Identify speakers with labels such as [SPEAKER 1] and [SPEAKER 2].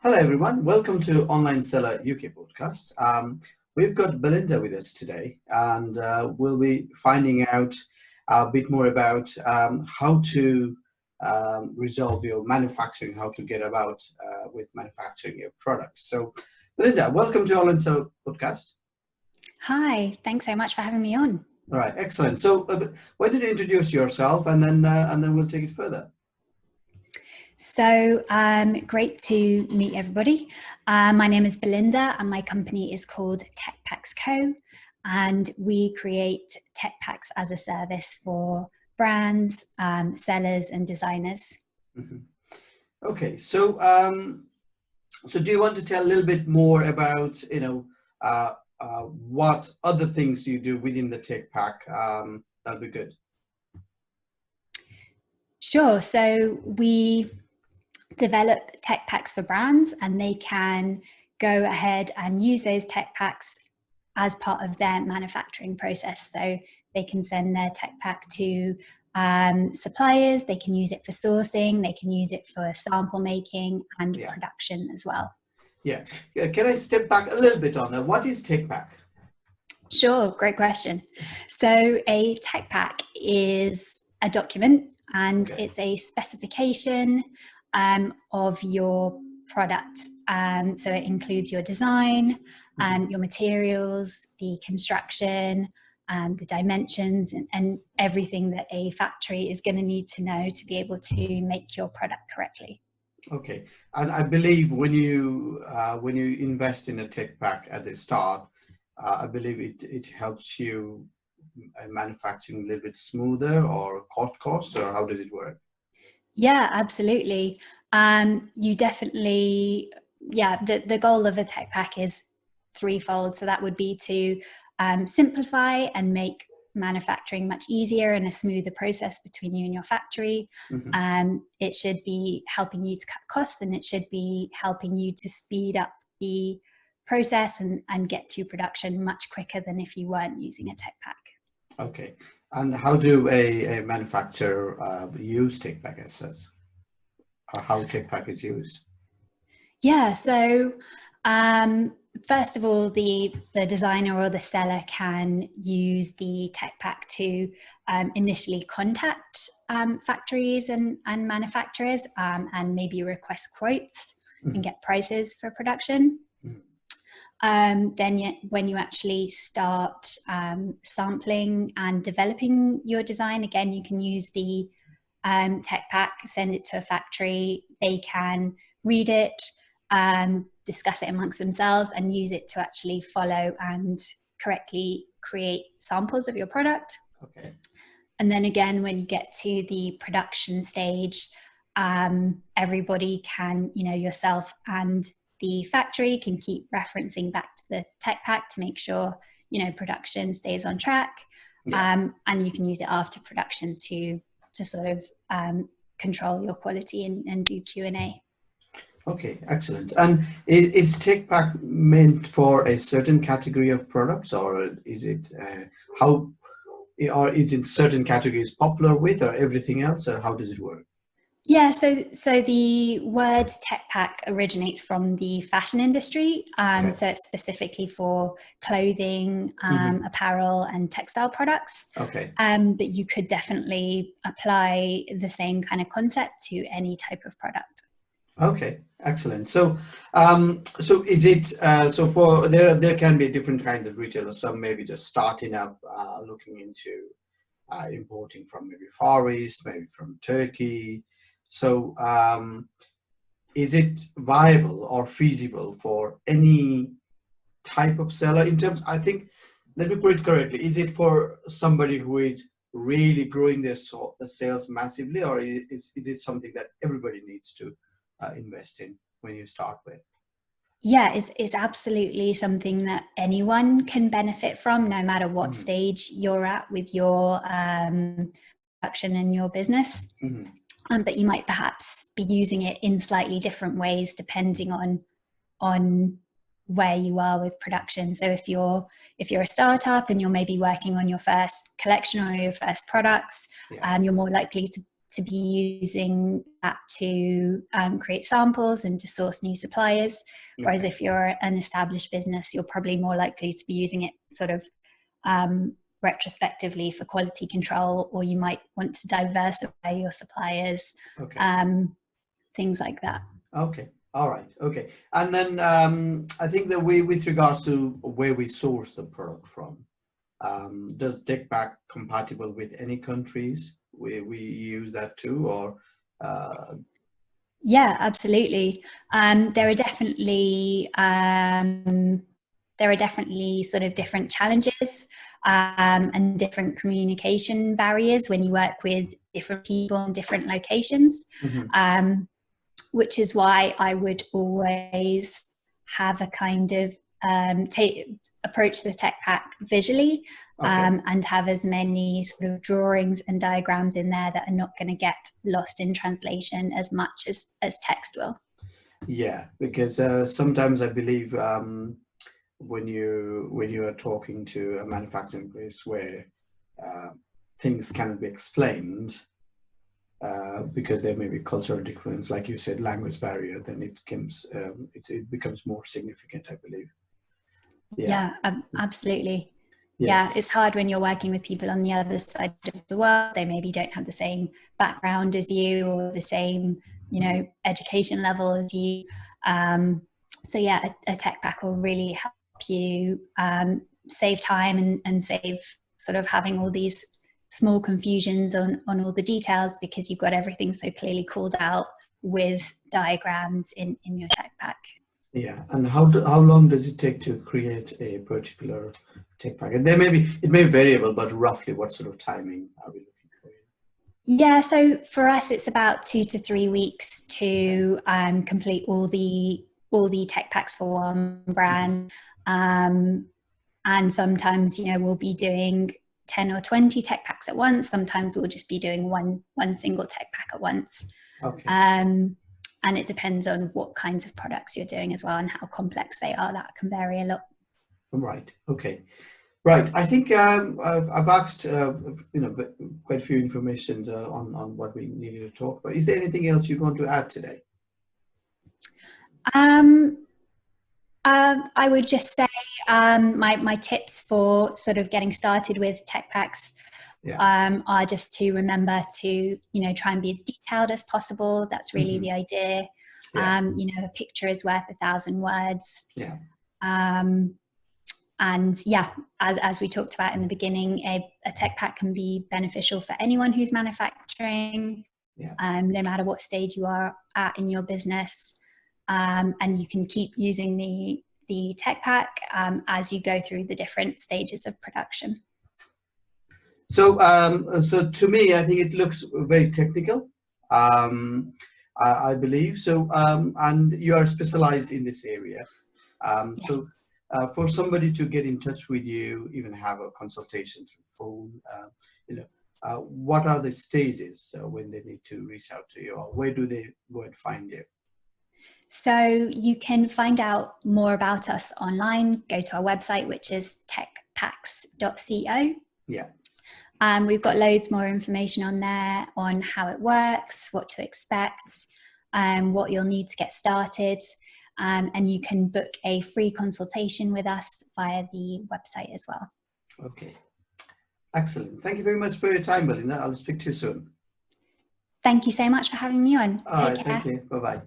[SPEAKER 1] Hello, everyone. Welcome to Online Seller UK podcast. We've got Belinda with us today, and we'll be finding out a bit more about how to resolve your manufacturing, how to get about with manufacturing your products. So, Belinda, welcome to Online Seller podcast.
[SPEAKER 2] Hi, thanks so much for having me on.
[SPEAKER 1] All right, excellent. So, why don't you introduce yourself, and then we'll take it further.
[SPEAKER 2] So great to meet everybody. My name is Belinda and my company is called Tech Packs Co. And we create tech packs as a service for brands, sellers and designers.
[SPEAKER 1] Mm-hmm. Okay, so so do you want to tell a little bit more about, what other things you do within the tech pack? That'd be good.
[SPEAKER 2] Sure. So we develop tech packs for brands and they can go ahead and use those tech packs as part of their manufacturing process. So they can send their tech pack to suppliers, they can use it for sourcing, they can use it for sample making and production as well.
[SPEAKER 1] Yeah. Can I step back a little bit on that? What is tech pack?
[SPEAKER 2] Sure, great question. So a tech pack is a document and it's a specification of your product. So it includes your design, your materials, the construction, the dimensions, and everything that a factory is going to need to know to be able to make your product correctly.
[SPEAKER 1] Okay, and I believe when you invest in a tech pack at the start, I believe it helps you manufacturing a little bit smoother or cost, or how does it work?
[SPEAKER 2] Yeah, absolutely. You definitely, the goal of a tech pack is threefold. So that would be to simplify and make manufacturing much easier and a smoother process between you and your factory. It should be helping you to cut costs, and it should be helping you to speed up the process and get to production much quicker than if you weren't using a tech pack.
[SPEAKER 1] Okay. And how do a manufacturer use tech pack as such? Or how tech pack is used?
[SPEAKER 2] Yeah, so first of all, the designer or the seller can use the tech pack to initially contact factories and manufacturers and maybe request quotes and get prices for production. Then when you actually start sampling and developing your design, again, you can use the tech pack, send it to a factory. They can read it, discuss it amongst themselves and use it to actually follow and correctly create samples of your product.
[SPEAKER 1] Okay.
[SPEAKER 2] And then again, when you get to the production stage, everybody can, yourself and the factory can keep referencing back to the tech pack to make sure, production stays on track. And you can use it after production to sort of control your quality and do Q&A.
[SPEAKER 1] Okay, excellent. And is tech pack meant for a certain category of products, or is it or is it certain categories popular with, or everything else, or how does it work?
[SPEAKER 2] Yeah, so the word tech pack originates from the fashion industry. So it's specifically for clothing, apparel and textile products.
[SPEAKER 1] Okay.
[SPEAKER 2] But you could definitely apply the same kind of concept to any type of product.
[SPEAKER 1] Okay, excellent. So, so is it so for there can be different kinds of retailers. Some maybe just starting up, looking into importing from maybe Far East, maybe from Turkey. So, is it viable or feasible for any type of seller in terms? I think, let me put it correctly. Is it for somebody who is really growing their sales massively, or is it something that everybody needs to invest in when you start with?
[SPEAKER 2] Yeah, it's absolutely something that anyone can benefit from, no matter what stage you're at with your production and your business. But you might perhaps be using it in slightly different ways depending on where you are with production. So if you're a startup and you're maybe working on your first collection or your first products, you're more likely to to be using that to create samples and to source new suppliers. Whereas if you're an established business, you're probably more likely to be using it sort of retrospectively for quality control, or you might want to diversify your suppliers, things like that.
[SPEAKER 1] Okay. All right. Okay. And then I think that with regards to where we source the product from, does TechPack compatible with any countries? We use that too, or?
[SPEAKER 2] Yeah, absolutely. There are definitely sort of different challenges and different communication barriers when you work with different people in different locations, which is why I would always have a kind of approach the tech pack visually, and have as many sort of drawings and diagrams in there that are not going to get lost in translation as much as text will.
[SPEAKER 1] Yeah, because sometimes I believe when you are talking to a manufacturing place where things cannot be explained because there may be cultural difference, like you said, language barrier, then it becomes more significant, I believe.
[SPEAKER 2] Yeah, absolutely. Yeah, it's hard when you're working with people on the other side of the world. They maybe don't have the same background as you, or the same, education level as you. So yeah, a tech pack will really help you save time and save sort of having all these small confusions on all the details, because you've got everything so clearly called out with diagrams in your tech pack.
[SPEAKER 1] Yeah, and how long does it take to create a particular tech pack? And it may be variable, but roughly what sort of timing are we looking for?
[SPEAKER 2] Yeah, so for us, it's about 2 to 3 weeks to complete all the tech packs for one brand, and sometimes we'll be doing 10 or 20 tech packs at once. Sometimes we'll just be doing one single tech pack at once. And it depends on what kinds of products you're doing as well and how complex they are. That can vary a lot.
[SPEAKER 1] Right. Okay. Right. I think I've asked quite a few information on what we needed to talk about. Is there anything else you'd want to add today?
[SPEAKER 2] I would just say my tips for sort of getting started with tech packs are just to remember to try and be as detailed as possible. That's really the idea. A picture is worth 1,000 words. And as we talked about in the beginning, a tech pack can be beneficial for anyone who's manufacturing, no matter what stage you are at in your business. And you can keep using the tech pack as you go through the different stages of production.
[SPEAKER 1] So, so to me, I think it looks very technical. I believe so, and you are specialized in this area.
[SPEAKER 2] Yes.
[SPEAKER 1] So, for somebody to get in touch with you, even have a consultation through phone, what are the stages when they need to reach out to you, or where do they go and find you?
[SPEAKER 2] So you can find out more about us online. Go to our website, which is techpacks.co.
[SPEAKER 1] Yeah.
[SPEAKER 2] We've got loads more information on there on how it works, what to expect, what you'll need to get started. And you can book a free consultation with us via the website as well.
[SPEAKER 1] Okay. Excellent. Thank you very much for your time, Belinda. I'll speak to you soon.
[SPEAKER 2] Thank you so much for having me on.
[SPEAKER 1] All right. Thank you. Bye-bye.